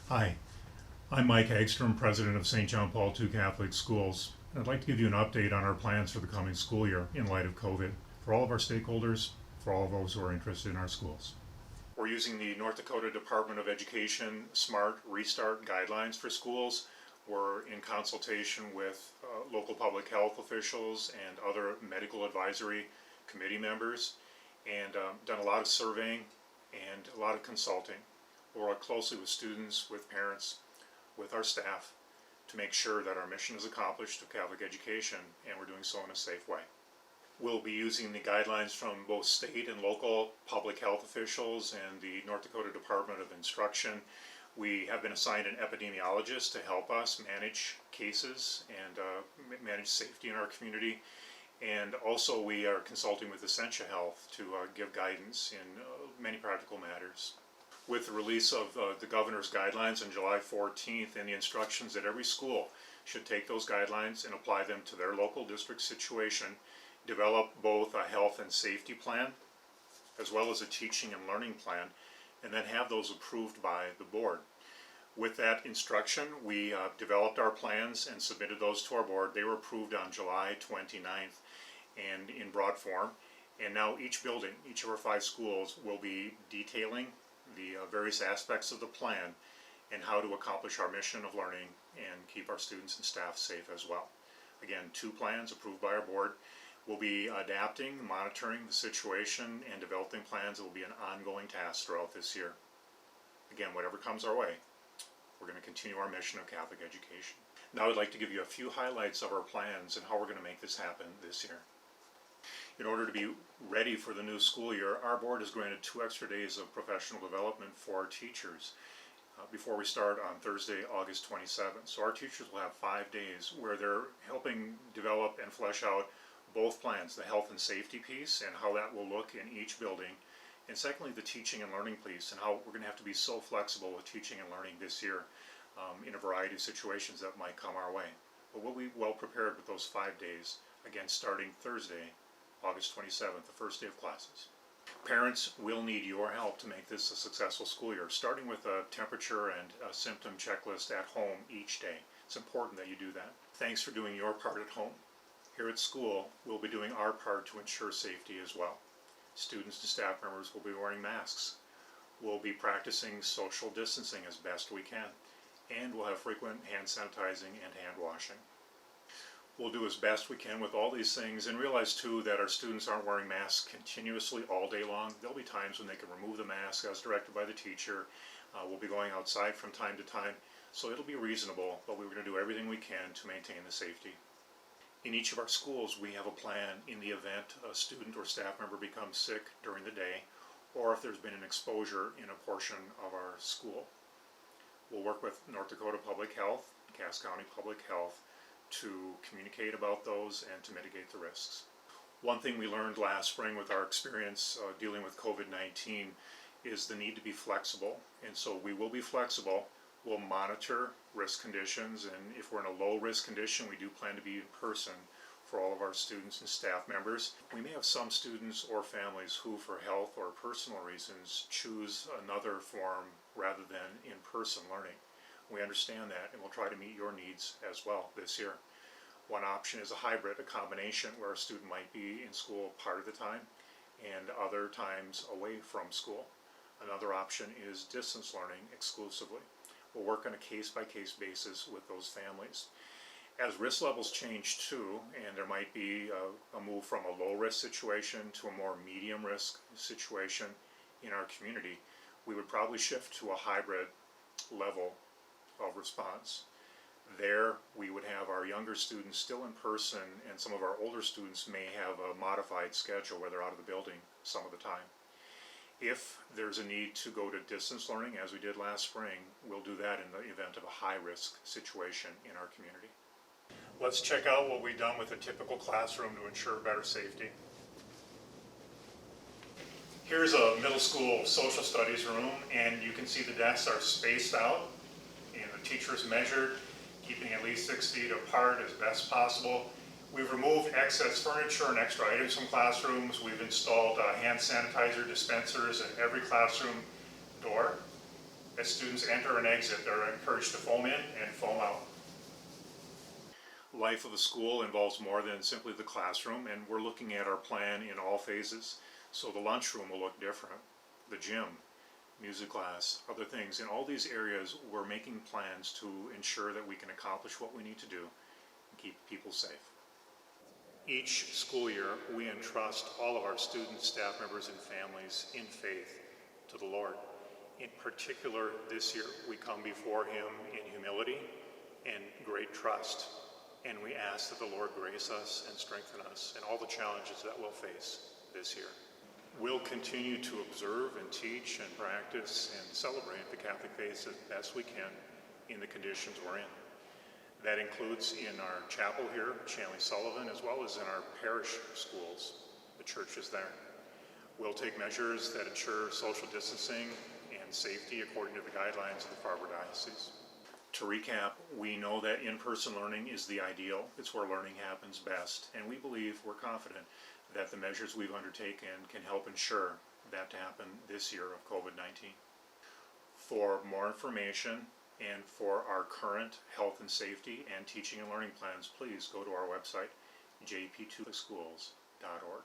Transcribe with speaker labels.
Speaker 1: Hi, I'm Mike Hagstrom, President of St. John Paul II Catholic Schools. I'd like to give you an update on our plans for the coming school year in light of COVID for all of our stakeholders, for all of those who are interested in our schools. We're using the North Dakota Department of Education Smart Restart Guidelines for schools. We're in consultation with local public health officials and other medical advisory committee members, and done a lot of surveying and a lot of consulting. We'll work closely with students, with parents, with our staff to make sure that our mission is accomplished of Catholic education, and we're doing so in a safe way. We'll be using the guidelines from both state and local public health officials and the North Dakota Department of Instruction. We have been assigned an epidemiologist to help us manage cases and manage safety in our community. And also we are consulting with Essentia Health to give guidance in many practical matters. With the release of the governor's guidelines on July 14th and the instructions that every school should take those guidelines and apply them to their local district situation, develop both a health and safety plan as well as a teaching and learning plan, and then have those approved by the board. With that instruction, we developed our plans and submitted those to our board. They were approved on July 29th and in broad form. And now each building, each of our 5 schools, will be detailing the various aspects of the plan and how to accomplish our mission of learning and keep our students and staff safe as well. Again, 2 plans approved by our board. We'll be adapting, monitoring the situation, and developing plans that will be an ongoing task throughout this year. Again, whatever comes our way, we're going to continue our mission of Catholic education. Now I'd like to give you a few highlights of our plans and how we're going to make this happen this year. In order to be ready for the new school year, our board has granted 2 extra days of professional development for our teachers before we start on Thursday, August 27th. So our teachers will have 5 days where they're helping develop and flesh out both plans, the health and safety piece and how that will look in each building, and secondly the teaching and learning piece and how we're going to have to be so flexible with teaching and learning this year in a variety of situations that might come our way. But we'll be well prepared with those 5 days, again starting Thursday, August 27th, the first day of classes. Parents will need your help to make this a successful school year, starting with a temperature and a symptom checklist at home each day. It's important that you do that. Thanks for doing your part at home. Here at school, we'll be doing our part to ensure safety as well. Students and staff members will be wearing masks. We'll be practicing social distancing as best we can, and we'll have frequent hand sanitizing and hand washing. We'll do as best we can with all these things and realize too that our students aren't wearing masks continuously all day long. There'll be times when they can remove the mask as directed by the teacher. We'll be going outside from time to time, so it'll be reasonable, but we're going to do everything we can to maintain the safety. In each of our schools, we have a plan in the event a student or staff member becomes sick during the day, or if there's been an exposure in a portion of our school. We'll work with North Dakota Public Health, Cass County Public Health, to communicate about those and to mitigate the risks. One thing we learned last spring with our experience dealing with COVID-19 is the need to be flexible, and so we will be flexible. We'll monitor risk conditions, and if we're in a low risk condition, we do plan to be in person for all of our students and staff members. We may have some students or families who, for health or personal reasons, choose another form rather than in-person learning. We understand that, and we'll try to meet your needs as well this year. One option is a hybrid, a combination where a student might be in school part of the time and other times away from school. Another option is distance learning exclusively. We'll work on a case-by-case basis with those families. As risk levels change too, and there might be a move from a low-risk situation to a more medium-risk situation in our community, we would probably shift to a hybrid level of response. There we would have our younger students still in person, and some of our older students may have a modified schedule where they're out of the building some of the time. If there's a need to go to distance learning, as we did last spring, we'll do that in the event of a high-risk situation in our community. Let's check out what we've done with a typical classroom to ensure better safety. Here's a middle school social studies room, and you can see the desks are spaced out, and the teachers measured, keeping at least 6 feet apart as best possible. We've removed excess furniture and extra items from classrooms. We've installed hand sanitizer dispensers in every classroom door. As students enter and exit, they're encouraged to foam in and foam out. Life of a school involves more than simply the classroom, and we're looking at our plan in all phases. So the lunchroom will look different, the gym, music class, other things. In all these areas, we're making plans to ensure that we can accomplish what we need to do and keep people safe. Each school year, we entrust all of our students, staff members, and families in faith to the Lord. In particular, this year, we come before Him in humility and great trust, and we ask that the Lord grace us and strengthen us in all the challenges that we'll face this year. We'll continue to observe and teach and practice and celebrate the Catholic faith as best we can in the conditions we're in. That includes in our chapel here, Shanley Sullivan, as well as in our parish schools, the churches there. We'll take measures that ensure social distancing and safety according to the guidelines of the Farber Diocese. To recap, we know that in-person learning is the ideal. It's where learning happens best, and we believe, we're confident, that the measures we've undertaken can help ensure that to happen this year of COVID-19. For more information and for our current health and safety and teaching and learning plans, please go to our website, jp2schools.org.